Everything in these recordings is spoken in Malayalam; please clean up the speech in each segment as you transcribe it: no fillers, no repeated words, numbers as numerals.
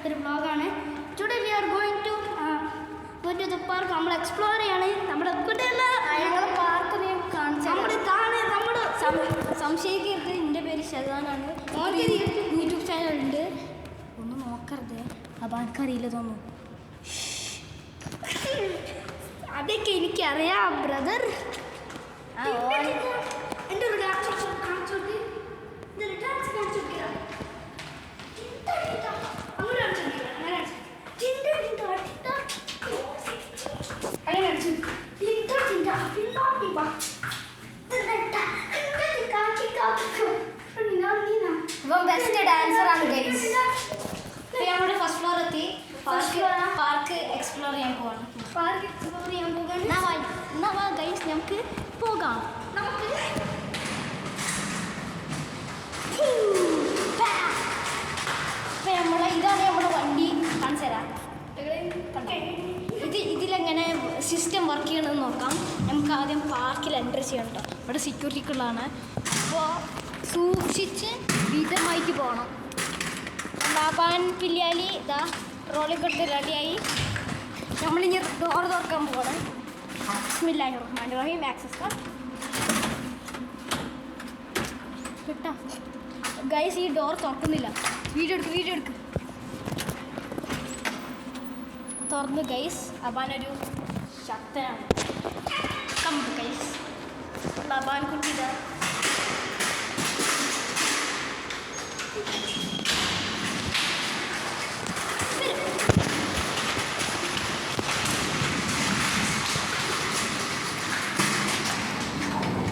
ഒരു വ്ളോഗാണ്. Today we are going to the park. നമ്മൾ എക്സ്പ്ലോർ ചെയ്യാണ്. നമ്മുടെ ഞങ്ങളുടെ പാർക്ക് നമ്മുടെ സംശയിക്കരുത്. എൻ്റെ പേര് ഷസാനാണ്. യൂട്യൂബ് ചാനലുണ്ട്. ഒന്നും നോക്കരുത്. അപ്പം എനിക്കറിയില്ല തോന്നുന്നു. അതൊക്കെ എനിക്കറിയാം ബ്രദർ. എൻ്റെ ഒരു ബെസ്റ്റ് ഡാൻസറാണ് ഗൈസ്. നമ്മുടെ ഫസ്റ്റ് ഫ്ലോർ എത്തി. പാർക്ക് എക്സ്പ്ലോർ ചെയ്യാൻ പോവാണ്. ഗൈസ് നമുക്ക് പോകാം. ഇതാണ് നമ്മുടെ വണ്ടി. കാണിച്ചു തരാം. ഇതിലെങ്ങനെ സിസ്റ്റം വർക്ക് ചെയ്യണമെന്ന് നോക്കാം. നമുക്ക് ആദ്യം പാർക്കിൽ എൻട്രി ചെയ്യണം കേട്ടോ. ഇവിടെ സെക്യൂരിറ്റിക്കുള്ളതാണ്. അപ്പോൾ സൂക്ഷിച്ച് വിധമായിട്ട് പോകണം. ബാബാൻ പില്യാലി ഇതാ റോളിൽ കൊടുത്ത് റെഡിയായി. നമ്മളിനി ഡോർ തുറക്കാൻ പോകണം. ബിസ്മില്ലാഹിർ റഹ്മാനിർ റഹീം. ആക്സസ് കാർഡ് കിട്ടാ. ഗൈസ് ഈ ഡോർ തുറക്കുന്നില്ല. വീഡിയോ എടുക്ക്. തുറന്ന് ഗൈസ്. അബാനൊരു ശക്തനാണ്. കമ്പ് ഗൈസ്. അബാൻ കുട്ടി ഇതാ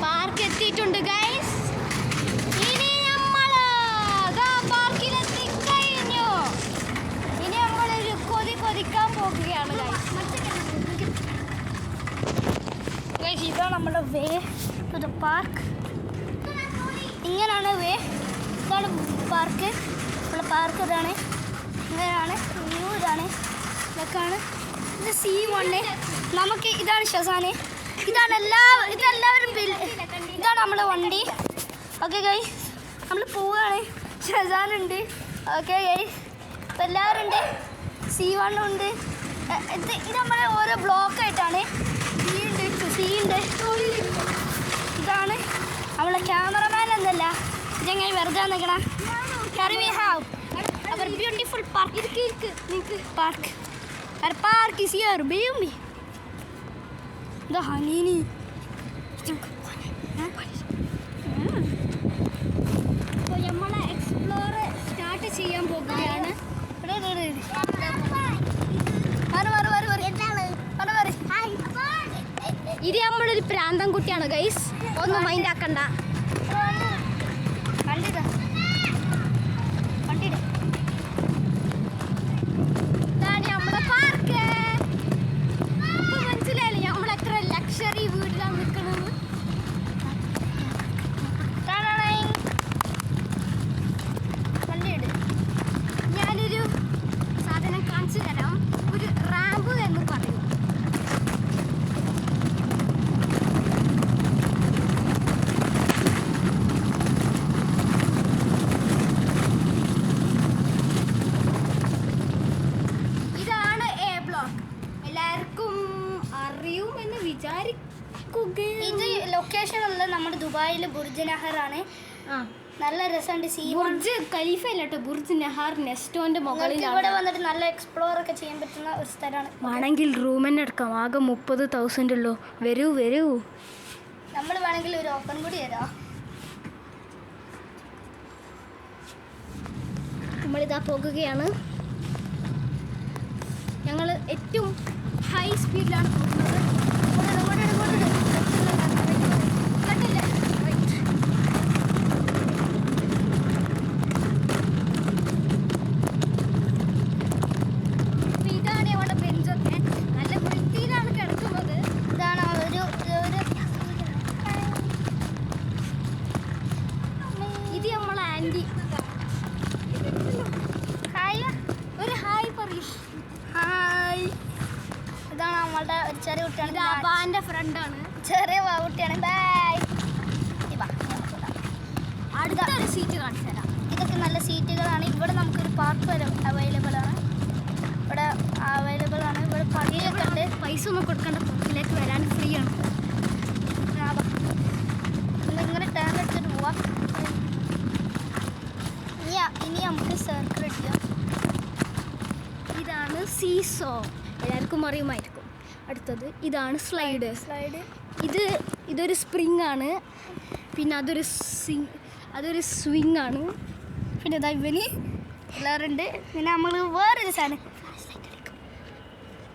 പാർക്ക് എത്തിയിട്ടുണ്ട് ഗൈസ്. ഇനി നമ്മൾ പാർക്കിലെത്തി കഴിഞ്ഞു. ഇനി നമ്മളൊരു കൊതിക്കാൻ പോകുകയാണ് ഗൈസ്. ഇതാണ് നമ്മുടെ വേ ടു ദ പാർക്ക്. ഇങ്ങനെയാണ് വേ. ഇതാണ് പാർക്ക്. നമ്മുടെ പാർക്ക് ഇതാണ്. ഇങ്ങനെയാണ് വ്യൂ. ഇതൊക്കെയാണ് ഇത് C1. നമുക്ക് ഇതാണ് ഷസാന്. ഇതെല്ലാവരും ഇതാണ് നമ്മുടെ വണ്ടി. ഓക്കെ ഗൈസ് നമ്മൾ പോവുകയാണ്. ഷസാനുണ്ട്. ഓക്കെ ഗൈസ് ഇപ്പം എല്ലാവരും ഉണ്ട്. C1 ഉണ്ട്. ഇത് നമ്മളെ ഓരോ ബ്ലോക്കായിട്ടാണ്. സി ഉണ്ട്. ഇതാണ് നമ്മളെ ക്യാമറമാൻ എന്നല്ല. ഇതെങ്ങനെ വെറുതെ നിൽക്കണം. We have our beautiful park. Park is here baby. The honey. അപ്പോൾ നമ്മൾ എക്സ്പ്ലോർ സ്റ്റാർട്ട് ചെയ്യാൻ പോകുകയാണ്. ഇത് നമ്മളൊരു പ്രാന്തം കുട്ടിയാണ് ഗൈസ്. ഒന്നും മൈൻഡ് ആക്കണ്ട. ഇതാണ് നമ്മുടെ പാർക്ക്. മനസ്സിലായില്ലേ നമ്മളെത്ര ലക്ഷറി വീട്ടിലാണ് നിൽക്കുന്നത്. ഞാനൊരു സാധനം കാണിച്ചു തരാം. ഒരു റാമ്പ് എന്ന് പറയും. ഇതാണ് എ ബ്ലോക്ക്. എല്ലാവർക്കും അറിയുമെന്ന് വിചാരിക്കുക. ഇത് ലൊക്കേഷൻ ഉള്ളത് നമ്മുടെ ദുബായിൽ ബുർജ് നഹറാണ്. നല്ല രസമുണ്ട്. ബുർജ് ഖലീഫ അല്ല കേട്ടോ, ബുർജ് നഹർ നെസ്റ്റോന്റെ മുകളിൽ. ഇവിടെ വന്നിട്ട് നല്ല എക്സ്പ്ലോർ ഒക്കെ ചെയ്യാൻ പറ്റുന്ന ഒരു സ്ഥലമാണ്. വേണമെങ്കിൽ റൂം തന്നെ എടുക്കാം. ആകെ 30,000 ഉള്ളൂ. വരൂ. നമ്മൾ വേണമെങ്കിൽ ഒരു ഓപ്പൺ കൂടി തരാം. നമ്മളിതാ പോകുകയാണ്. ഞങ്ങൾ ഏറ്റവും ഹൈ സ്പീഡിലാണ് പോകുന്നത്. ഇതാണ് അവിടെ ബെഞ്ചൊക്കെ നല്ല വൃത്തിയിലാണ് കിടക്കുന്നത്. ഇതാണ് ഇത് നമ്മളെ ആൻറ്റി. ഒരു ഹായ് പറയും. ഹായ്. ഇതാണ് നമ്മളുടെ ഒരു ചെറിയ കുട്ടിയാണ്. അപ്പാൻ്റെ ഫ്രണ്ടാണ്. ചെറിയ കുട്ടിയാണ്. ബൈ. അടുത്തൊരു സീറ്റ് കാണിച്ചു തരാം. ഇതൊക്കെ നല്ല സീറ്റുകളാണ്. ഇവിടെ നമുക്കൊരു പാർക്ക് വരെ അവൈലബിൾ ആണ്. ഇവിടെ പണിയൊക്കെ ഉണ്ട്. പൈസ ഒന്നും കൊടുക്കേണ്ട, പാർക്കിലേക്ക് വരാൻ ഫ്രീ ആണ്. ഇങ്ങനെ ടേൺ എടുത്തിട്ട് പോവാം. ഇനി നമുക്ക് സർക്കിൾ അടിക്കാം. ഇതാണ് സീസോ, എല്ലാവർക്കും അറിയുമായിരിക്കും. അടുത്തത് ഇതാണ് സ്ലൈഡ്. ഇതൊരു സ്പ്രിങ് ആണ്. പിന്നെ അതൊരു സ്വിങ് ആണ്. പിന്നെ ഇതാ ഇവന് എല്ലാവരുണ്ട്. പിന്നെ നമ്മൾ വേറൊരു സാധനം,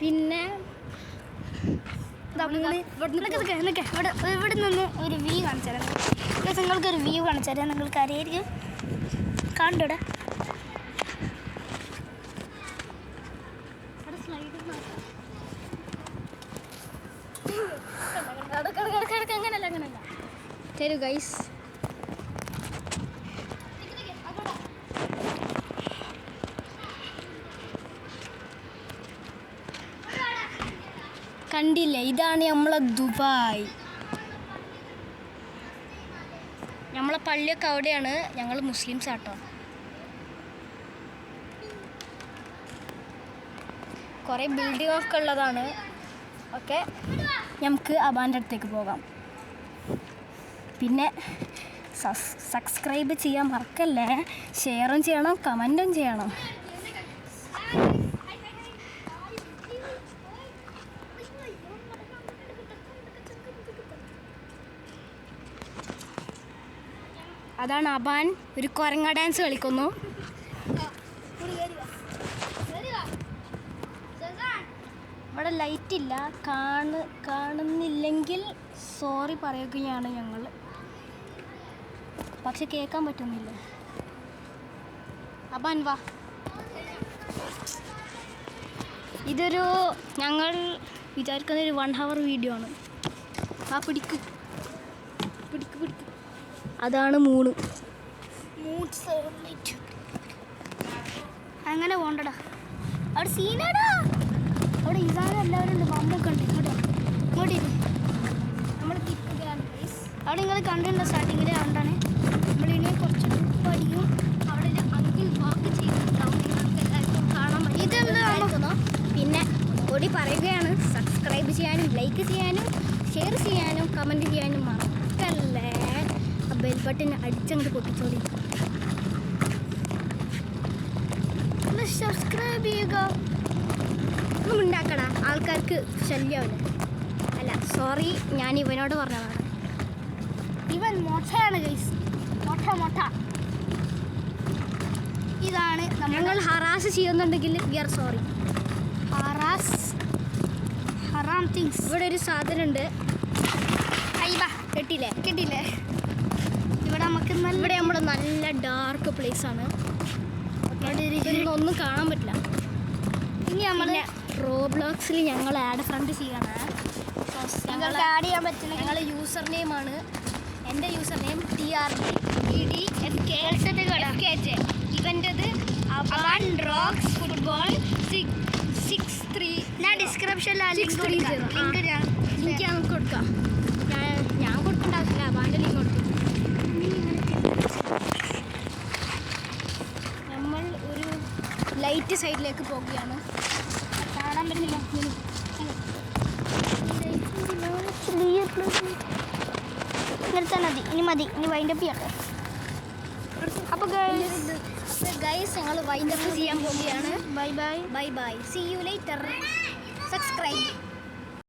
പിന്നെ ഇവിടെ നിന്ന് ഒരു വ്യൂ കാണിച്ചു തരാം. നിങ്ങൾക്കൊരു വ്യൂ കാണിച്ചു തരാം. നിങ്ങൾക്ക് അറിയായിരിക്കും, കണ്ടൂടെ? അങ്ങനല്ല തരൂ ഗൈസ്. കണ്ടില്ലേ, ഇതാണ് നമ്മളെ ദുബായ്. നമ്മളെ പള്ളിയൊക്കെ അവിടെയാണ്. ഞങ്ങൾ മുസ്ലിംസ് ആട്ടോ. കുറേ ബിൽഡിംഗ് ഒക്കെ ഉള്ളതാണ്. ഓക്കെ, നമുക്ക് അബാൻ്റെ അടുത്തേക്ക് പോകാം. പിന്നെ സബ്സ്ക്രൈബ് ചെയ്യാൻ മറക്കല്ലേ, ഷെയറും ചെയ്യണം, കമൻറ്റും ചെയ്യണം. അതാണ് അബാൻ ഒരു കുരങ്ങ ഡാൻസ് കളിക്കുന്നു. ഇവിടെ ലൈറ്റ് ഇല്ല, കാണുന്നില്ലെങ്കിൽ സോറി പറയുകയാണ് ഞങ്ങൾ. പക്ഷെ കേൾക്കാൻ പറ്റുന്നില്ല. അബാൻ വാ. ഇതൊരു ഞങ്ങൾ വിചാരിക്കുന്ന ഒരു 1 hour വീഡിയോ ആണ്. ആ പിടിക്ക്. അതാണ് മൂണ്. അങ്ങനെ പോണ്ടടാ, അവിടെ സീനാടാ. അവിടെ ഇതാണ് എല്ലാവരും ഉണ്ട്. മമ്മൊക്കെ ഉണ്ട്. ഇങ്ങോട്ട് നമ്മൾ അവിടെ നിങ്ങൾ കണ്ടിട്ടുണ്ടോ സ്റ്റാർട്ടിങ്ങിൽ? അതുകൊണ്ടാണ് നമ്മളിനി കുറച്ച് പഠിക്കും. അവിടെ അങ്കിൾ വാക്ക് ചെയ്തിട്ടുണ്ടാവും. നിങ്ങൾക്ക് എല്ലാവർക്കും കാണാൻ പറ്റും. പിന്നെ കൂടി പറയുകയാണ്, സബ്സ്ക്രൈബ് ചെയ്യാനും ലൈക്ക് ചെയ്യാനും ഷെയർ ചെയ്യാനും കമൻറ്റ് ചെയ്യാനും മറക്കല്ലേ. ആ ബെൽ ബട്ടൺ അടിച്ചങ്ങോട്ട് പൊട്ടിച്ചോളി. സബ്സ്ക്രൈബ് ചെയ്യുക. ഒന്നും ഉണ്ടാക്കടാ, ആൾക്കാർക്ക് ശല്യമാണ്. അല്ല സോറി, ഞാൻ ഇവനോട് പറഞ്ഞതാണ്. ഇവൻ മൊട്ടയാണ് ഗൈസ്, മൊട്ട. ഇതാണ് നമ്മൾ ഹറാസ് ചെയ്യുന്നുണ്ടെങ്കിൽ വി ആർ സോറി. ഹറാം തിങ്സ്. ഇവിടെ ഒരു സാധനം ഉണ്ട്. കെട്ടില്ലേ? ഇവിടെ നമ്മുടെ നല്ല ഡാർക്ക് പ്ലേസ് ആണ്. ഒന്നും കാണാൻ പറ്റില്ല. ഇനി നമ്മൾ റോബ്ലോക്സിൽ ഞങ്ങൾ ആഡ് ഫ്രണ്ട് ചെയ്യാണ്. ഞങ്ങൾക്ക് ആഡ് ചെയ്യാൻ പറ്റുന്ന ഞങ്ങളുടെ യൂസർ നെയിമാണ്. എൻ്റെ യൂസർ നെയിം TRDEDFK. ഇവൻ്റെത് അബാൻ റോക്സ് ഫുട്ബോൾ 63. ഞാൻ ഡിസ്ക്രിപ്ഷനിൽ ലിങ്ക് ഞാൻ കൊടുക്കാം. ഞാൻ കൊടുക്കേണ്ട ആവശ്യമില്ല, അബാൻ്റെ ലിങ്ക് കൊടുക്കും. നമ്മൾ ഒരു ലൈറ്റ് സൈഡിലേക്ക് പോകുകയാണ്. കാണാൻ പറ്റുന്നില്ല. നിർത്താൻ മതി. ഇനി വൈൻഡപ്പ് ചെയ്യട്ടെ. അപ്പോൾ ഗൈസ് ഞങ്ങൾ വൈൻഡപ്പ് ചെയ്യാൻ പോവുകയാണ്. Bye bye. See you later. Subscribe.